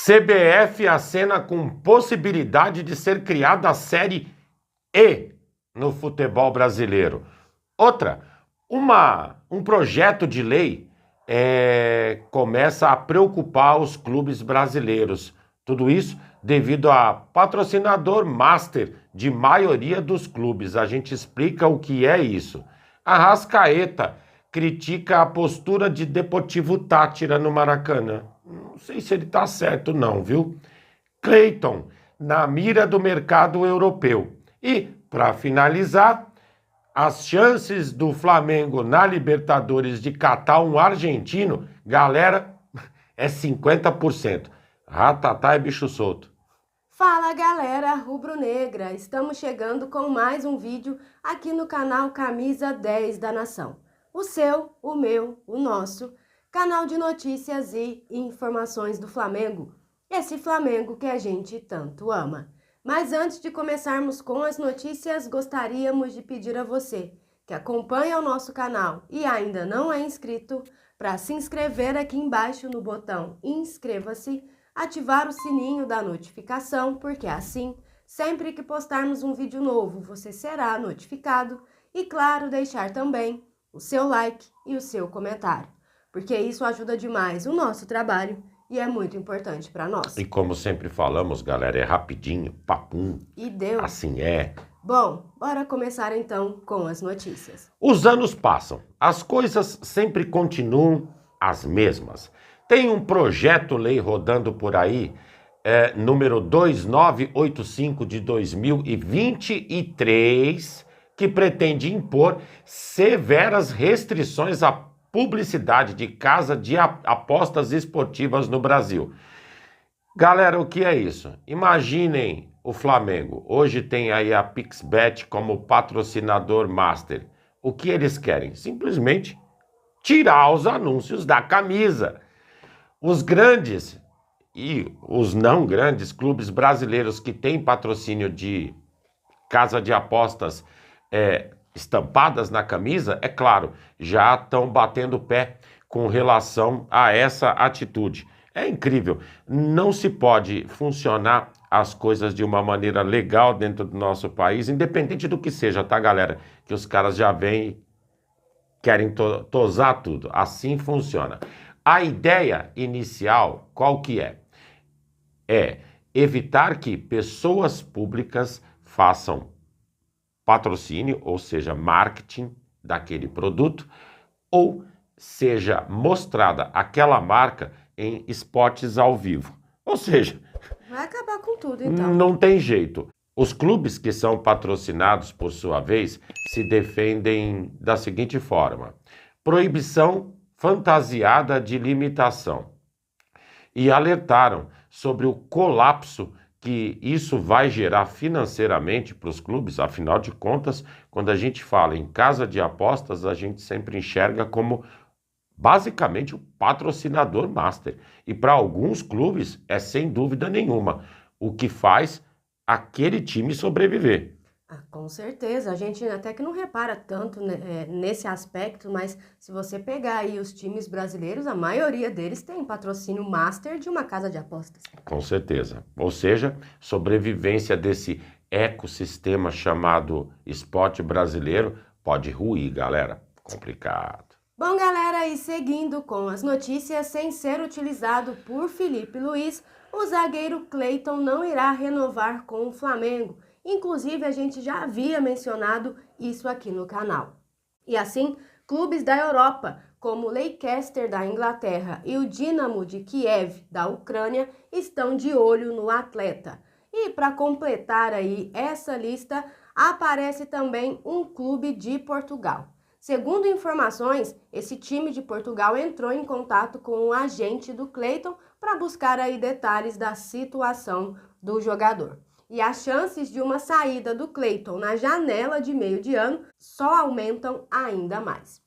CBF acena com possibilidade de ser criada a Série E no futebol brasileiro. Outra, um projeto de lei começa a preocupar os clubes brasileiros. Tudo isso devido a patrocinador master de maioria dos clubes. A gente explica o que é isso. Arrascaeta critica a postura de Deportivo Táchira no Maracanã. Não sei se ele tá certo não, viu? Cleiton, na mira do mercado europeu. E, para finalizar, as chances do Flamengo na Libertadores de catar um argentino, galera, é 50%. Ratatá é bicho solto. Fala galera rubro-negra, estamos chegando com mais um vídeo aqui no canal Camisa 10 da Nação. O seu, o meu, o nosso canal de notícias e informações do Flamengo. Esse Flamengo que a gente tanto ama. Mas antes de começarmos com as notícias, gostaríamos de pedir a você que acompanha o nosso canal e ainda não é inscrito, para se inscrever aqui embaixo no botão inscreva-se, ativar o sininho da notificação, porque assim, sempre que postarmos um vídeo novo, você será notificado e, claro, deixar também o seu like e o seu comentário, porque isso ajuda demais o nosso trabalho e é muito importante para nós. E como sempre falamos, galera, é rapidinho, papum. E deu. Assim é. Bom, bora começar então com as notícias. Os anos passam, as coisas sempre continuam as mesmas. Tem um projeto-lei rodando por aí, número 2985 de 2023, que pretende impor severas restrições à publicidade de casa de apostas esportivas no Brasil. Galera, o que é isso? Imaginem o Flamengo. Hoje tem aí a Pixbet como patrocinador master. O que eles querem? Simplesmente tirar os anúncios da camisa. Os grandes e os não grandes clubes brasileiros que têm patrocínio de casa de apostas estampadas na camisa, é claro, já estão batendo o pé com relação a essa atitude. É incrível, não se pode funcionar as coisas de uma maneira legal dentro do nosso país, independente do que seja, tá, galera? Que os caras já vêm e querem tosar tudo. Assim funciona. A ideia inicial, qual que é? É evitar que pessoas públicas façam patrocínio, ou seja, marketing daquele produto, ou seja mostrada aquela marca em spots ao vivo. Ou seja, vai acabar com tudo então. Não tem jeito. Os clubes que são patrocinados, por sua vez, se defendem da seguinte forma: proibição fantasiada de limitação. E alertaram sobre o colapso que isso vai gerar financeiramente para os clubes. Afinal de contas, quando a gente fala em casa de apostas, a gente sempre enxerga como basicamente o patrocinador master. E para alguns clubes é sem dúvida nenhuma o que faz aquele time sobreviver. Com certeza, a gente até que não repara tanto nesse aspecto, mas se você pegar aí os times brasileiros, a maioria deles tem patrocínio master de uma casa de apostas. Com certeza. Ou seja, sobrevivência desse ecossistema chamado esporte brasileiro pode ruir, galera. Complicado. Bom, galera, e seguindo com as notícias, sem ser utilizado por Felipe Luiz, o zagueiro Cleiton não irá renovar com o Flamengo. Inclusive, a gente já havia mencionado isso aqui no canal. E assim, clubes da Europa, como o Leicester da Inglaterra e o Dinamo de Kiev da Ucrânia, estão de olho no atleta. E para completar aí essa lista, aparece também um clube de Portugal. Segundo informações, esse time de Portugal entrou em contato com um agente do Cleiton para buscar aí detalhes da situação do jogador. E as chances de uma saída do Cleiton na janela de meio de ano só aumentam ainda mais.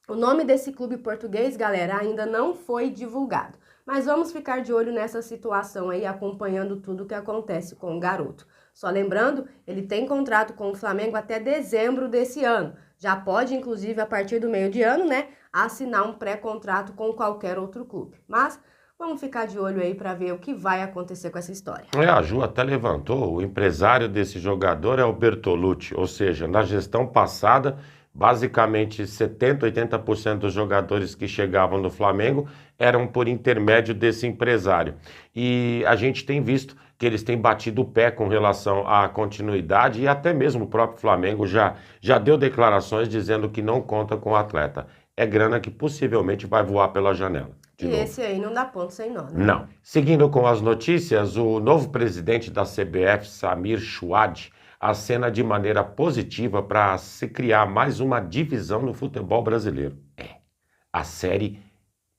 O nome desse clube português, galera, ainda não foi divulgado. Mas vamos ficar de olho nessa situação aí, acompanhando tudo o que acontece com o garoto. Só lembrando, ele tem contrato com o Flamengo até dezembro desse ano. Já pode, inclusive, a partir do meio de ano, né, assinar um pré-contrato com qualquer outro clube. Mas Vamos ficar de olho aí para ver o que vai acontecer com essa história. A Ju até levantou, o empresário desse jogador é o Bertolucci, ou seja, na gestão passada, basicamente 70, 80% dos jogadores que chegavam no Flamengo eram por intermédio desse empresário. E a gente tem visto que eles têm batido o pé com relação à continuidade e até mesmo o próprio Flamengo já deu declarações dizendo que não conta com o atleta. É grana que possivelmente vai voar pela janela. E esse aí não dá ponto sem nó, né? Não. Seguindo com as notícias, o novo presidente da CBF, Samir Chouad, acena de maneira positiva para se criar mais uma divisão no futebol brasileiro. A Série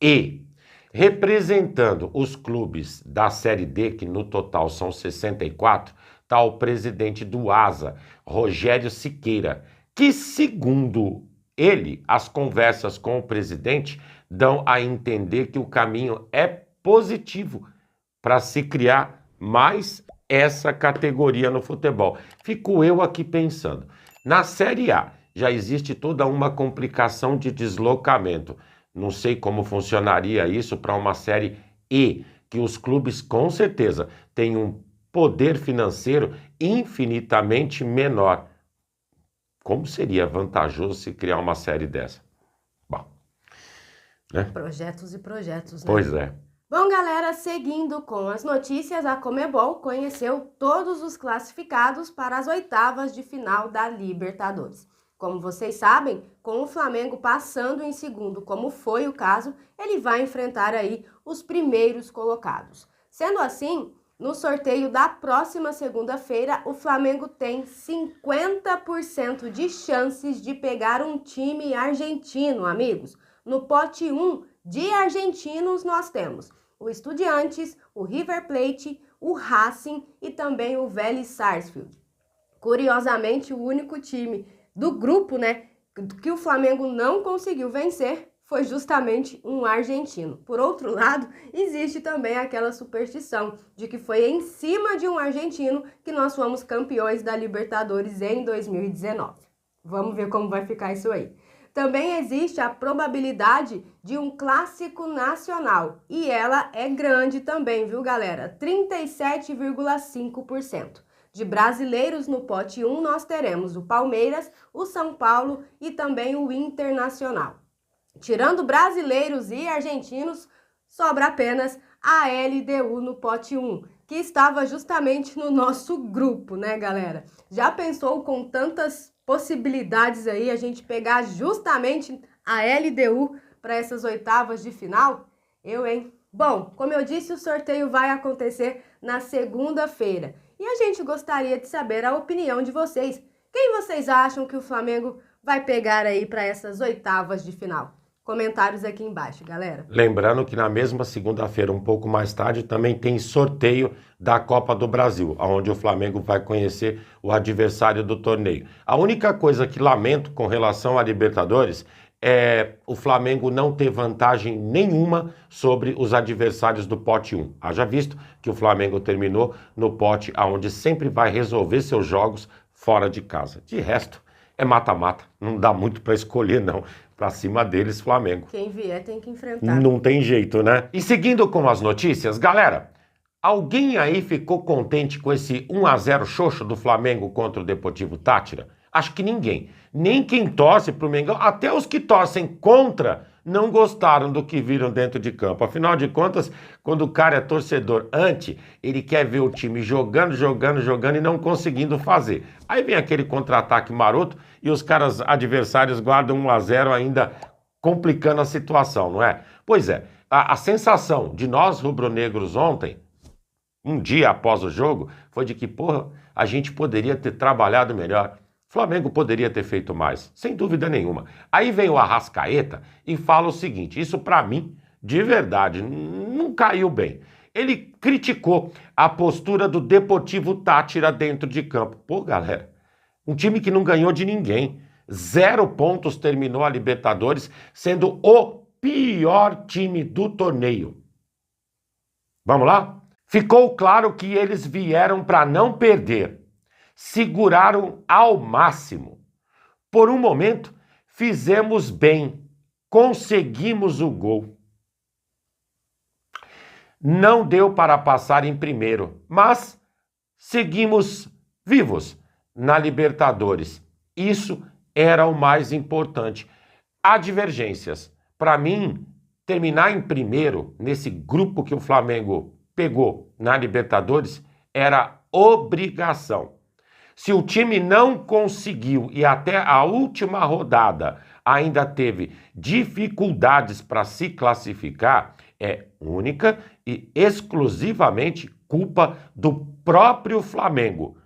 E. Representando os clubes da Série D, que no total são 64, está o presidente do ASA, Rogério Siqueira, que segundo ele, as conversas com o presidente dão a entender que o caminho é positivo para se criar mais essa categoria no futebol. Fico eu aqui pensando, na Série A já existe toda uma complicação de deslocamento. Não sei como funcionaria isso para uma Série E, que os clubes com certeza têm um poder financeiro infinitamente menor. Como seria vantajoso se criar uma série dessa? Bom, né? Projetos e projetos, né? Pois é. Bom, galera, seguindo com as notícias, a Conmebol conheceu todos os classificados para as oitavas de final da Libertadores. Como vocês sabem, com o Flamengo passando em segundo, como foi o caso, ele vai enfrentar aí os primeiros colocados. Sendo assim, no sorteio da próxima segunda-feira, o Flamengo tem 50% de chances de pegar um time argentino, amigos. No pote 1 de argentinos nós temos o Estudiantes, o River Plate, o Racing e também o Vélez Sarsfield. Curiosamente, o único time do grupo, né, que o Flamengo não conseguiu vencer foi justamente um argentino. Por outro lado, existe também aquela superstição de que foi em cima de um argentino que nós fomos campeões da Libertadores em 2019. Vamos ver como vai ficar isso aí. Também existe a probabilidade de um clássico nacional, e ela é grande também, viu, galera? 37,5%. De brasileiros no pote 1, nós teremos o Palmeiras, o São Paulo e também o Internacional. Tirando brasileiros e argentinos, sobra apenas a LDU no pote 1, que estava justamente no nosso grupo, né, galera? Já pensou com tantas possibilidades aí a gente pegar justamente a LDU para essas oitavas de final? Hein? Bom, como eu disse, o sorteio vai acontecer na segunda-feira. E a gente gostaria de saber a opinião de vocês. Quem vocês acham que o Flamengo vai pegar aí para essas oitavas de final? Comentários aqui embaixo, galera. Lembrando que na mesma segunda-feira, um pouco mais tarde, também tem sorteio da Copa do Brasil, onde o Flamengo vai conhecer o adversário do torneio. A única coisa que lamento com relação à Libertadores é o Flamengo não ter vantagem nenhuma sobre os adversários do pote 1. Haja visto que o Flamengo terminou no pote onde sempre vai resolver seus jogos fora de casa. De resto, é mata-mata, não dá muito para escolher não. Pra cima deles, Flamengo. Quem vier tem que enfrentar. Não tem jeito, né? E seguindo com as notícias, galera, alguém aí ficou contente com esse 1-0 xoxo do Flamengo contra o Deportivo Táchira? Acho que ninguém. Nem quem torce pro Mengão, até os que torcem contra, não gostaram do que viram dentro de campo. Afinal de contas, quando o cara é torcedor anti, ele quer ver o time jogando e não conseguindo fazer. Aí vem aquele contra-ataque maroto e os caras adversários guardam 1-0 ainda complicando a situação, não é? Pois é, a sensação de nós rubro-negros ontem, um dia após o jogo, foi de que, porra, a gente poderia ter trabalhado melhor. Flamengo poderia ter feito mais, sem dúvida nenhuma. Aí vem o Arrascaeta e fala o seguinte, isso pra mim, de verdade, não caiu bem. Ele criticou a postura do Deportivo Táchira dentro de campo. Pô, galera, um time que não ganhou de ninguém. 0 pontos terminou a Libertadores, sendo o pior time do torneio. Vamos lá? Ficou claro que eles vieram para não perder. Seguraram ao máximo. Por um momento, fizemos bem. Conseguimos o gol. Não deu para passar em primeiro, mas seguimos vivos na Libertadores. Isso era o mais importante. Há divergências. Para mim, terminar em primeiro, nesse grupo que o Flamengo pegou na Libertadores, era obrigação. Se o time não conseguiu e até a última rodada ainda teve dificuldades para se classificar, é única e exclusivamente culpa do próprio Flamengo,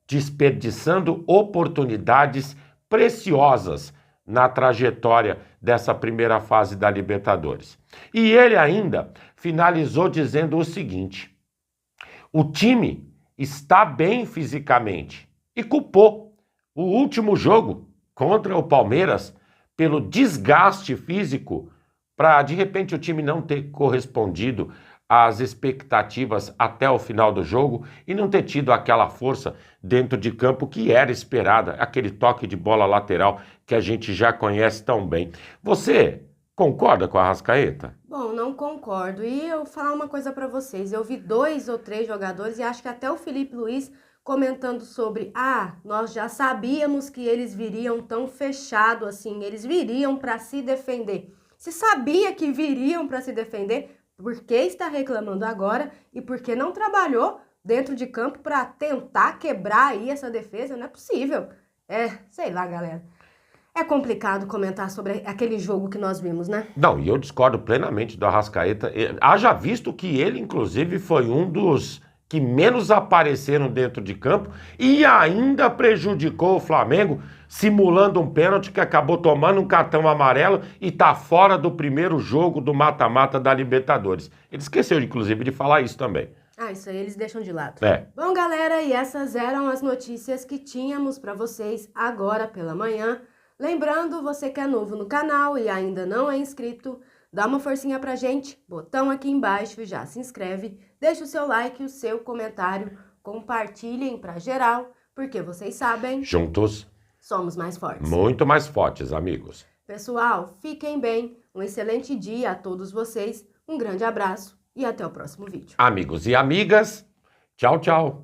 desperdiçando oportunidades preciosas na trajetória dessa primeira fase da Libertadores. E ele ainda finalizou dizendo o seguinte: o time está bem fisicamente e culpou o último jogo contra o Palmeiras pelo desgaste físico para, de repente, o time não ter correspondido às expectativas até o final do jogo e não ter tido aquela força dentro de campo que era esperada, aquele toque de bola lateral que a gente já conhece tão bem. Você concorda com a Arrascaeta? Bom, não concordo. E eu vou falar uma coisa para vocês. Eu vi 2 ou 3 jogadores e acho que até o Felipe Luiz comentando sobre, nós já sabíamos que eles viriam tão fechado assim, eles viriam para se defender. Se sabia que viriam para se defender, por que está reclamando agora e por que não trabalhou dentro de campo para tentar quebrar aí essa defesa? Não é possível. Sei lá, galera. É complicado comentar sobre aquele jogo que nós vimos, né? Não, e eu discordo plenamente do Arrascaeta. Haja visto que ele, inclusive, foi um dos que menos apareceram dentro de campo e ainda prejudicou o Flamengo, simulando um pênalti que acabou tomando um cartão amarelo e tá fora do primeiro jogo do mata-mata da Libertadores. Ele esqueceu, inclusive, de falar isso também. Isso aí eles deixam de lado. É. Bom, galera, e essas eram as notícias que tínhamos para vocês agora pela manhã. Lembrando, você que é novo no canal e ainda não é inscrito, dá uma forcinha pra gente, botão aqui embaixo e já se inscreve, deixa o seu like e o seu comentário, compartilhem pra geral, porque vocês sabem, Juntos somos mais fortes. muito mais fortes, amigos. Pessoal, fiquem bem, um excelente dia a todos vocês, um grande abraço e até o próximo vídeo. Amigos e amigas, tchau, tchau.